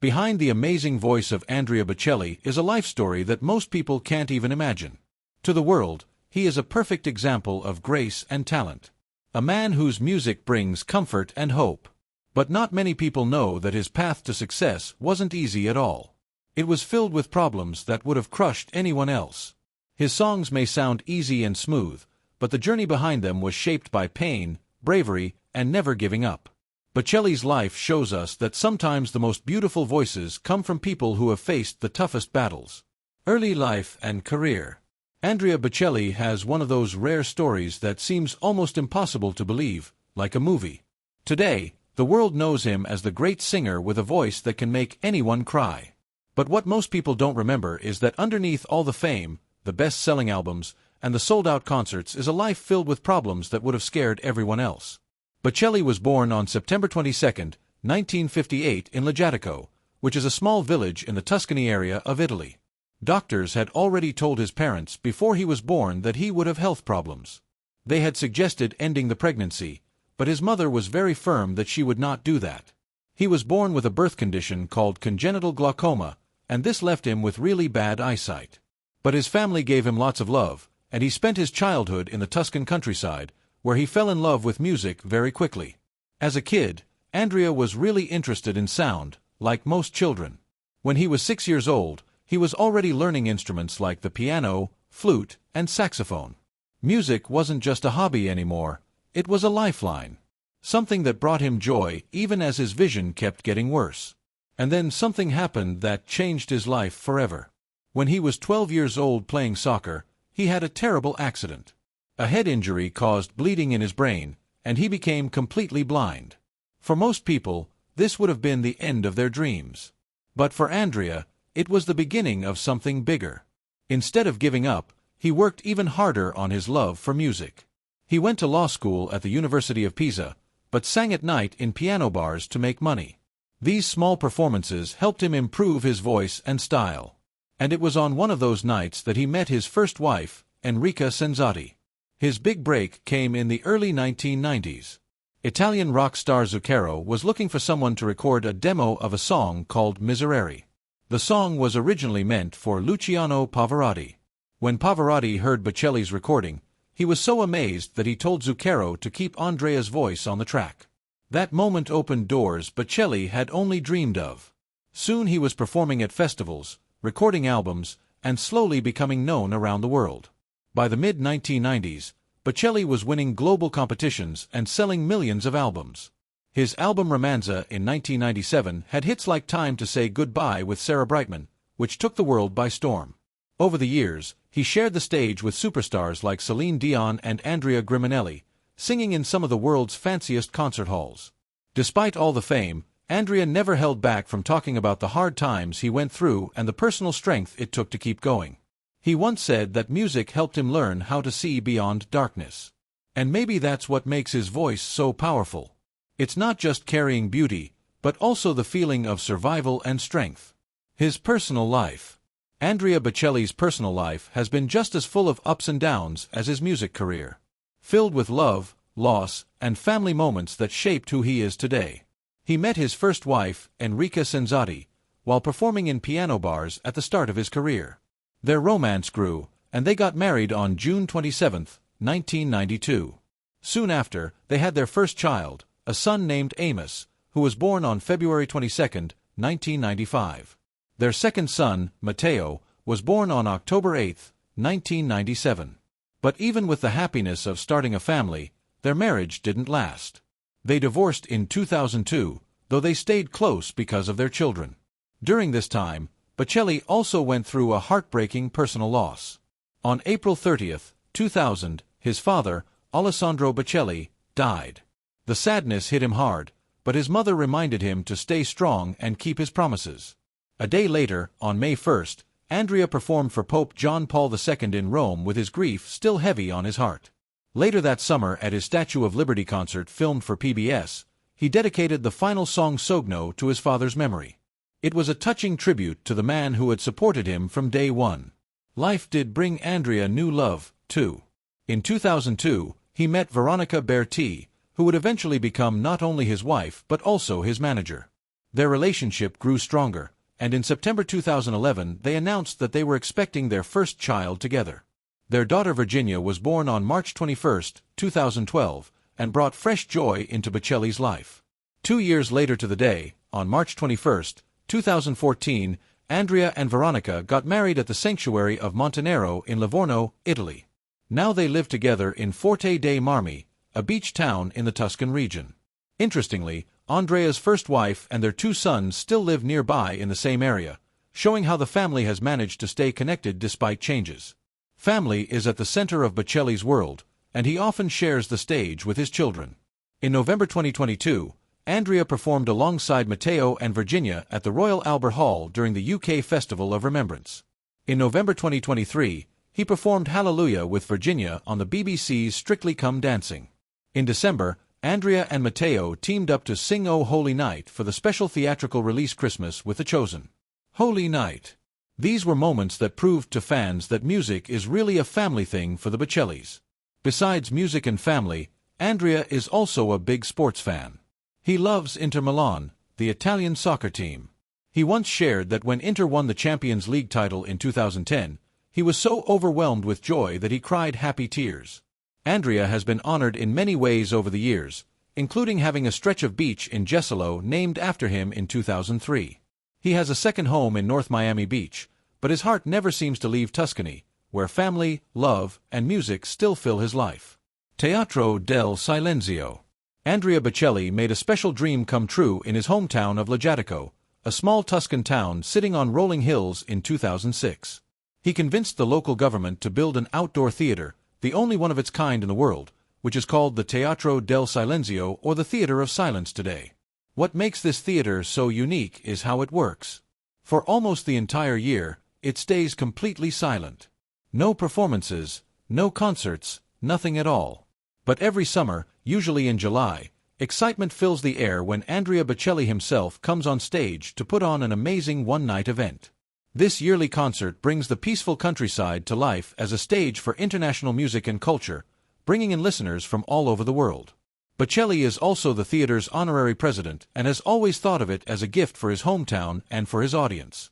Behind the amazing voice of Andrea Bocelli is a life story that most people can't even imagine. To the world, he is a perfect example of grace and talent. A man whose music brings comfort and hope. But not many people know that his path to success wasn't easy at all. It was filled with problems that would have crushed anyone else. His songs may sound easy and smooth, but the journey behind them was shaped by pain, bravery, and never giving up. Bocelli's life shows us that sometimes the most beautiful voices come from people who have faced the toughest battles. Early life and career. Andrea Bocelli has one of those rare stories that seems almost impossible to believe, like a movie. Today, the world knows him as the great singer with a voice that can make anyone cry. But what most people don't remember is that underneath all the fame, the best-selling albums, and the sold-out concerts is a life filled with problems that would have scared everyone else. Bocelli was born on September 22, 1958 in Lajatico, which is a small village in the Tuscany area of Italy. Doctors had already told his parents before he was born that he would have health problems. They had suggested ending the pregnancy, but his mother was very firm that she would not do that. He was born with a birth condition called congenital glaucoma, and this left him with really bad eyesight. But his family gave him lots of love, and he spent his childhood in the Tuscan countryside, where he fell in love with music very quickly. As a kid, Andrea was really interested in sound, like most children. When he was 6 years old, he was already learning instruments like the piano, flute, and saxophone. Music wasn't just a hobby anymore, it was a lifeline. Something that brought him joy even as his vision kept getting worse. And then something happened that changed his life forever. When he was 12 years old playing soccer, he had a terrible accident. A head injury caused bleeding in his brain, and he became completely blind. For most people, this would have been the end of their dreams. But for Andrea, it was the beginning of something bigger. Instead of giving up, he worked even harder on his love for music. He went to law school at the University of Pisa, but sang at night in piano bars to make money. These small performances helped him improve his voice and style. And it was on one of those nights that he met his first wife, Enrica Senzotti. His big break came in the early 1990s. Italian rock star Zucchero was looking for someone to record a demo of a song called Miserere. The song was originally meant for Luciano Pavarotti. When Pavarotti heard Bocelli's recording, he was so amazed that he told Zucchero to keep Andrea's voice on the track. That moment opened doors Bocelli had only dreamed of. Soon he was performing at festivals, recording albums, and slowly becoming known around the world. By the mid-1990s, Bocelli was winning global competitions and selling millions of albums. His album Romanza in 1997 had hits like Time to Say Goodbye with Sarah Brightman, which took the world by storm. Over the years, he shared the stage with superstars like Celine Dion and Andrea Grimonelli, singing in some of the world's fanciest concert halls. Despite all the fame, Andrea never held back from talking about the hard times he went through and the personal strength it took to keep going. He once said that music helped him learn how to see beyond darkness. And maybe that's what makes his voice so powerful. It's not just carrying beauty, but also the feeling of survival and strength. His personal life. Andrea Bocelli's personal life has been just as full of ups and downs as his music career. Filled with love, loss, and family moments that shaped who he is today. He met his first wife, Enrica Senzotti, while performing in piano bars at the start of his career. Their romance grew, and they got married on June 27, 1992. Soon after, they had their first child, a son named Amos, who was born on February 22, 1995. Their second son, Matteo, was born on October 8, 1997. But even with the happiness of starting a family, their marriage didn't last. They divorced in 2002, though they stayed close because of their children. During this time, Bocelli also went through a heartbreaking personal loss. On April 30, 2000, his father, Alessandro Bocelli, died. The sadness hit him hard, but his mother reminded him to stay strong and keep his promises. A day later, on May 1, Andrea performed for Pope John Paul II in Rome with his grief still heavy on his heart. Later that summer at his Statue of Liberty concert filmed for PBS, he dedicated the final song Sogno to his father's memory. It was a touching tribute to the man who had supported him from day one. Life did bring Andrea new love, too. In 2002, he met Veronica Berti, who would eventually become not only his wife but also his manager. Their relationship grew stronger, and in September 2011 they announced that they were expecting their first child together. Their daughter Virginia was born on March 21, 2012, and brought fresh joy into Bocelli's life. 2 years later to the day, on March 21, 2014, Andrea and Veronica got married at the Sanctuary of Montenero in Livorno, Italy. Now they live together in Forte dei Marmi, a beach town in the Tuscan region. Interestingly, Andrea's first wife and their 2 sons still live nearby in the same area, showing how the family has managed to stay connected despite changes. Family is at the center of Bocelli's world, and he often shares the stage with his children. In November 2022, Andrea performed alongside Matteo and Virginia at the Royal Albert Hall during the UK Festival of Remembrance. In November 2023, he performed Hallelujah with Virginia on the BBC's Strictly Come Dancing. In December, Andrea and Matteo teamed up to sing O Holy Night for the special theatrical release Christmas with The Chosen. Holy Night. These were moments that proved to fans that music is really a family thing for the Bocellis. Besides music and family, Andrea is also a big sports fan. He loves Inter Milan, the Italian soccer team. He once shared that when Inter won the Champions League title in 2010, he was so overwhelmed with joy that he cried happy tears. Andrea has been honored in many ways over the years, including having a stretch of beach in Jesolo named after him in 2003. He has a second home in North Miami Beach, but his heart never seems to leave Tuscany, where family, love, and music still fill his life. Teatro del Silenzio. Andrea Bocelli made a special dream come true in his hometown of Lajatico, a small Tuscan town sitting on rolling hills, in 2006. He convinced the local government to build an outdoor theater, the only one of its kind in the world, which is called the Teatro del Silenzio, or the Theater of Silence today. What makes this theater so unique is how it works. For almost the entire year, it stays completely silent. No performances, no concerts, nothing at all. But every summer, usually in July, excitement fills the air when Andrea Bocelli himself comes on stage to put on an amazing one-night event. This yearly concert brings the peaceful countryside to life as a stage for international music and culture, bringing in listeners from all over the world. Bocelli is also the theater's honorary president and has always thought of it as a gift for his hometown and for his audience.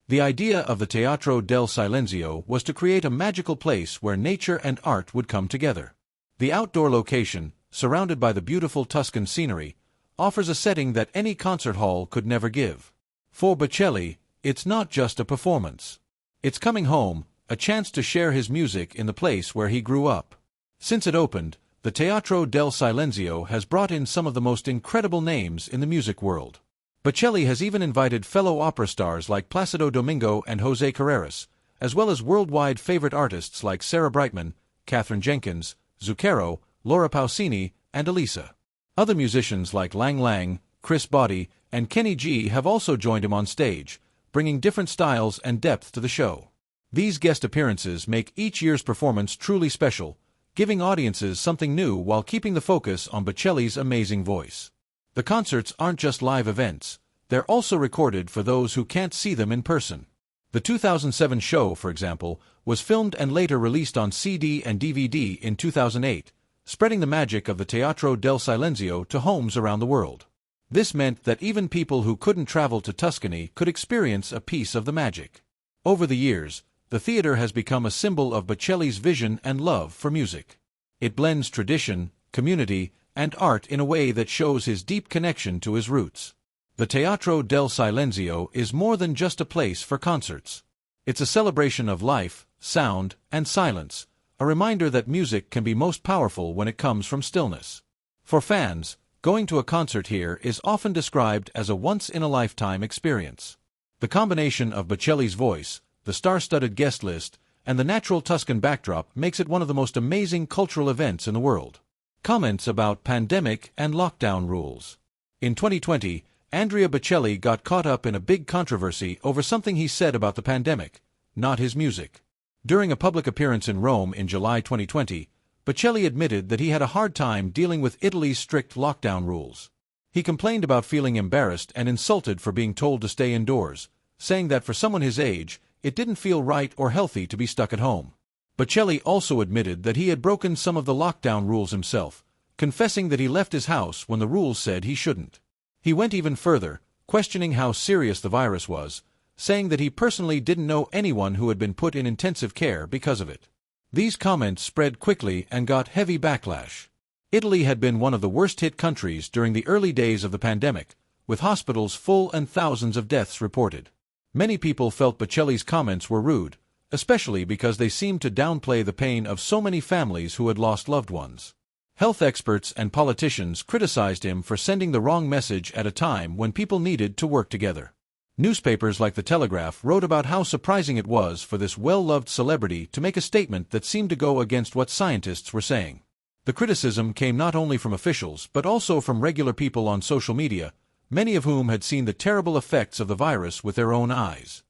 The idea of the Teatro del Silenzio was to create a magical place where nature and art would come together. The outdoor location, surrounded by the beautiful Tuscan scenery, offers a setting that any concert hall could never give. For Bocelli, it's not just a performance. It's coming home, a chance to share his music in the place where he grew up. Since it opened, the Teatro del Silenzio has brought in some of the most incredible names in the music world. Bocelli has even invited fellow opera stars like Placido Domingo and José Carreras, as well as worldwide favorite artists like Sarah Brightman, Katherine Jenkins, Zucchero, Laura Pausini, and Elisa. Other musicians like Lang Lang, Chris Botti, and Kenny G have also joined him on stage, bringing different styles and depth to the show. These guest appearances make each year's performance truly special, giving audiences something new while keeping the focus on Bocelli's amazing voice. The concerts aren't just live events, they're also recorded for those who can't see them in person. The 2007 show, for example, was filmed and later released on CD and DVD in 2008, spreading the magic of the Teatro del Silenzio to homes around the world. This meant that even people who couldn't travel to Tuscany could experience a piece of the magic. Over the years, the theater has become a symbol of Bocelli's vision and love for music. It blends tradition, community, and art in a way that shows his deep connection to his roots. The Teatro del Silenzio is more than just a place for concerts. It's a celebration of life, sound, and silence, a reminder that music can be most powerful when it comes from stillness. For fans, going to a concert here is often described as a once-in-a-lifetime experience. The combination of Bocelli's voice, the star-studded guest list, and the natural Tuscan backdrop makes it one of the most amazing cultural events in the world. Comments about pandemic and lockdown rules. In 2020, Andrea Bocelli got caught up in a big controversy over something he said about the pandemic, not his music. During a public appearance in Rome in July 2020, Bocelli admitted that he had a hard time dealing with Italy's strict lockdown rules. He complained about feeling embarrassed and insulted for being told to stay indoors, saying that for someone his age, it didn't feel right or healthy to be stuck at home. Bocelli also admitted that he had broken some of the lockdown rules himself, confessing that he left his house when the rules said he shouldn't. He went even further, questioning how serious the virus was, saying that he personally didn't know anyone who had been put in intensive care because of it. These comments spread quickly and got heavy backlash. Italy had been one of the worst-hit countries during the early days of the pandemic, with hospitals full and thousands of deaths reported. Many people felt Bocelli's comments were rude, especially because they seemed to downplay the pain of so many families who had lost loved ones. Health experts and politicians criticized him for sending the wrong message at a time when people needed to work together. Newspapers like The Telegraph wrote about how surprising it was for this well-loved celebrity to make a statement that seemed to go against what scientists were saying. The criticism came not only from officials but also from regular people on social media, many of whom had seen the terrible effects of the virus with their own eyes.